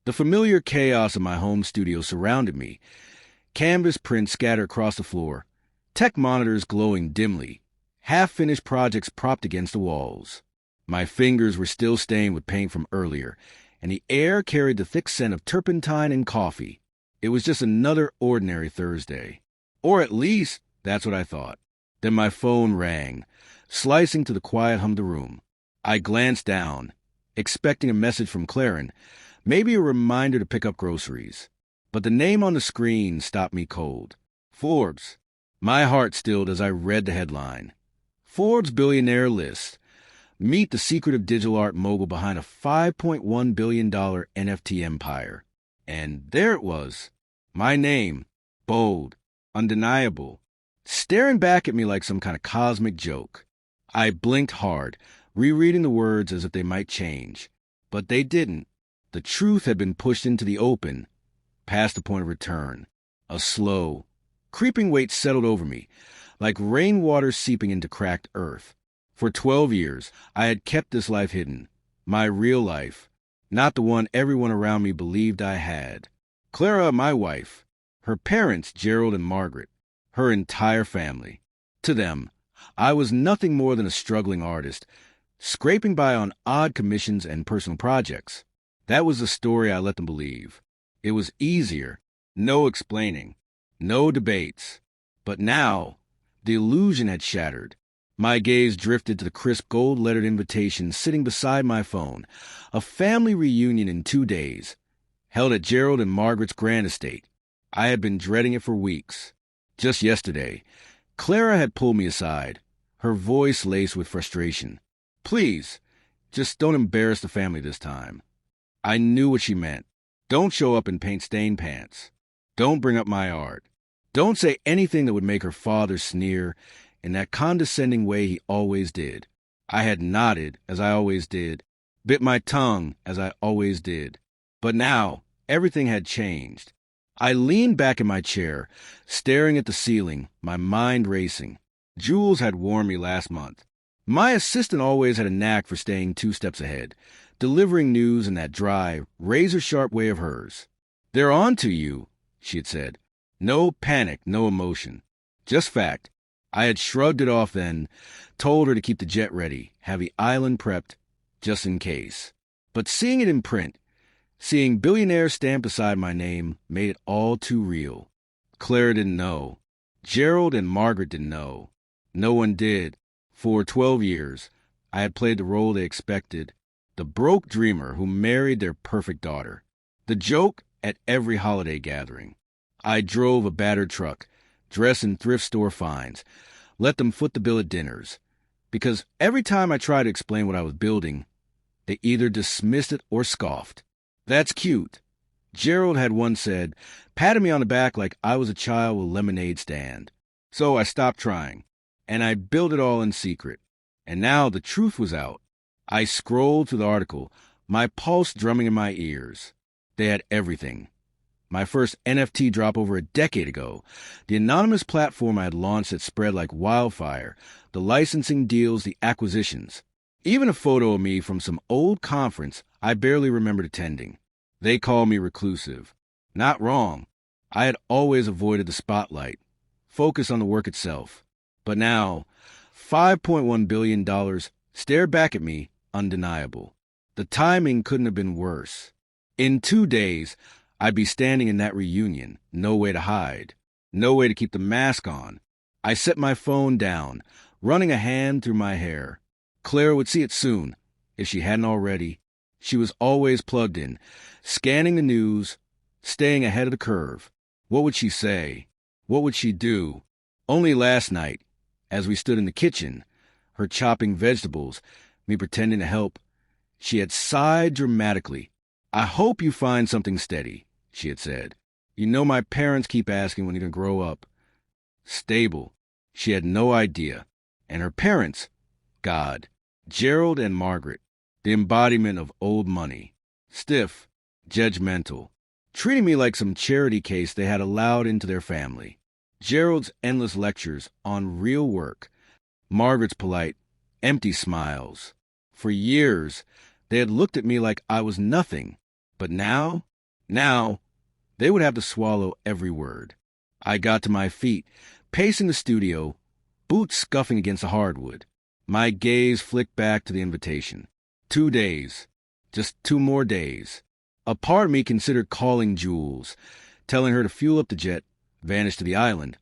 The familiar chaos of my home studio surrounded me. Canvas prints scattered across the floor, tech monitors glowing dimly, half-finished projects propped against the walls. My fingers were still stained with paint from earlier, and the air carried the thick scent of turpentine and coffee. It was just another ordinary Thursday. Or at least, that's what I thought. Then my phone rang, slicing to the quiet hum of the room. I glanced down, expecting a message from Claren, maybe a reminder to pick up groceries. But the name on the screen stopped me cold. Forbes. My heart stilled as I read the headline. Forbes billionaire list. Meet the secretive digital art mogul behind a $5.1 billion NFT empire. And there it was. My name. Bold. Undeniable. Staring back at me like some kind of cosmic joke. I blinked hard, rereading the words as if they might change. But they didn't. The truth had been pushed into the open, past the point of return. A slow, creeping weight settled over me, like rainwater seeping into cracked earth. For 12 years, I had kept this life hidden, my real life, not the one everyone around me believed I had. Clara, my wife, her parents, Gerald and Margaret, her entire family. To them, I was nothing more than a struggling artist, scraping by on odd commissions and personal projects. That was the story I let them believe. It was easier, no explaining, no debates. But now, the illusion had shattered. My gaze drifted to the crisp gold-lettered invitation sitting beside my phone. A family reunion in 2 days, held at Gerald and Margaret's grand estate. I had been dreading it for weeks. Just yesterday, Clara had pulled me aside, her voice laced with frustration. Please, just don't embarrass the family this time. I knew what she meant. Don't show up in paint-stained pants. Don't bring up my art. Don't say anything that would make her father sneer in that condescending way he always did. I had nodded, as I always did, bit my tongue, as I always did. But now, everything had changed. I leaned back in my chair, staring at the ceiling, my mind racing. Jules had warned me last month. My assistant always had a knack for staying 2 steps ahead, delivering news in that dry, razor-sharp way of hers. They're on to you, she had said. No panic, no emotion. Just fact. I had shrugged it off then, told her to keep the jet ready, have the island prepped, just in case. But seeing it in print, seeing billionaire stamped beside my name, made it all too real. Claire didn't know. Gerald and Margaret didn't know. No one did. For 12 years, I had played the role they expected, the broke dreamer who married their perfect daughter. The joke at every holiday gathering. I drove a battered truck, dressed in thrift store finds, let them foot the bill at dinners. Because every time I tried to explain what I was building, they either dismissed it or scoffed. That's cute. Gerald had once said, patted me on the back like I was a child with a lemonade stand. So I stopped trying, and I built it all in secret. And now the truth was out. I scrolled through the article, my pulse drumming in my ears. They had everything. My first NFT drop over a decade ago, the anonymous platform I had launched that spread like wildfire, the licensing deals, the acquisitions. Even a photo of me from some old conference I barely remembered attending. They call me reclusive. Not wrong. I had always avoided the spotlight, focused on the work itself. But now, $5.1 billion stared back at me, undeniable. The timing couldn't have been worse. In 2 days, I'd be standing in that reunion, no way to hide, no way to keep the mask on. I set my phone down, running a hand through my hair. Claire would see it soon, if she hadn't already. She was always plugged in, scanning the news, staying ahead of the curve. What would she say? What would she do? Only last night, as we stood in the kitchen, her chopping vegetables, me pretending to help, she had sighed dramatically. I hope you find something steady, she had said. You know my parents keep asking when you're going to grow up. Stable. She had no idea. And her parents, God, Gerald and Margaret, the embodiment of old money. Stiff, judgmental, treating me like some charity case they had allowed into their family. Gerald's endless lectures on real work. Margaret's polite, empty smiles. For years, they had looked at me like I was nothing. But now, Now, they would have to swallow every word. I got to my feet, pacing the studio, boots scuffing against the hardwood. My gaze flicked back to the invitation. 2 days. Just 2 more days. A part of me considered calling Jules, telling her to fuel up the jet, vanish to the island,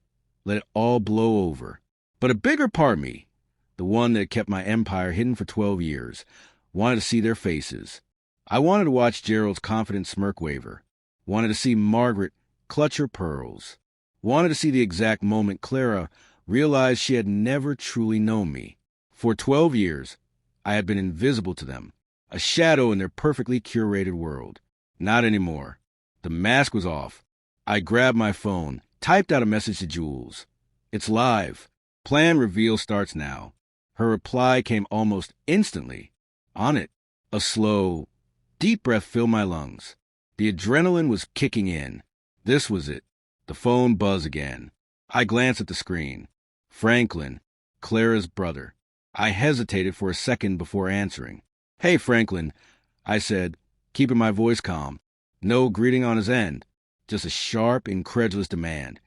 let it all blow over. But a bigger part of me, the one that kept my empire hidden for 12 years, wanted to see their faces. I wanted to watch Gerald's confident smirk waver. Wanted to see Margaret clutch her pearls. Wanted to see the exact moment Clara realized she had never truly known me. For 12 years, I had been invisible to them, a shadow in their perfectly curated world. Not anymore. The mask was off. I grabbed my phone, typed out a message to Jules. It's live. Plan reveal starts now. Her reply came almost instantly. On it. A slow, deep breath filled my lungs. The adrenaline was kicking in. This was it. The phone buzzed again. I glanced at the screen. Franklin, Clara's brother. I hesitated for a second before answering. "Hey, Franklin," I said, keeping my voice calm. No greeting on his end, just a sharp, incredulous demand.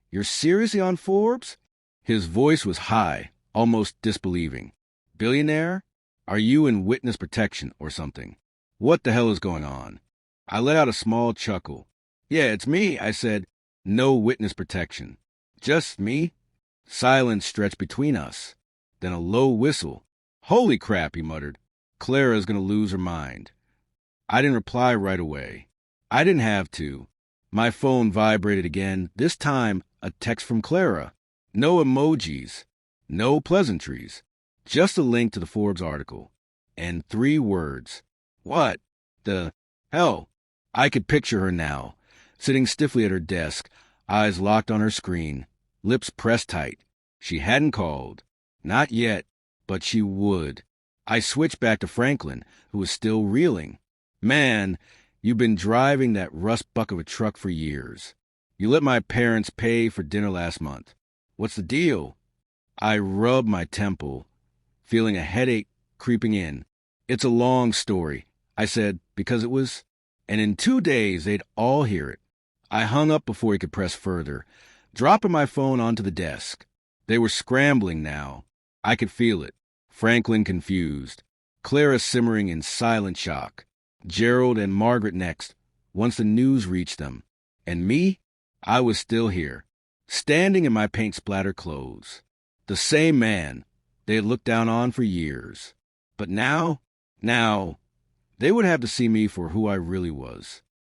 "You're seriously on Forbes?" His voice was high, almost disbelieving. "Billionaire? Are you in witness protection or something? What the hell is going on?" I let out a small chuckle. "Yeah, it's me," I said. "No witness protection. Just me." Silence stretched between us. Then a low whistle. "Holy crap," he muttered. "Clara's gonna lose her mind." I didn't reply right away. I didn't have to. My phone vibrated again, this time a text from Clara. No emojis, no pleasantries, just a link to the Forbes article. And 3 words. What the hell? I could picture her now, sitting stiffly at her desk, eyes locked on her screen, lips pressed tight. She hadn't called. Not yet, but she would. I switched back to Franklin, who was still reeling. "Man, you've been driving that rust buck of a truck for years. You let my parents pay for dinner last month. What's the deal?" I rubbed my temple, feeling a headache creeping in. "It's a long story," I said, because it was, and in 2 days they'd all hear it. I hung up before he could press further, dropping my phone onto the desk. They were scrambling now. I could feel it. Franklin confused. Clara simmering in silent shock. Gerald and Margaret next, once the news reached them. And me? I was still here, standing in my paint-splattered clothes. The same man they had looked down on for years. But now, they would have to see me for who I really was.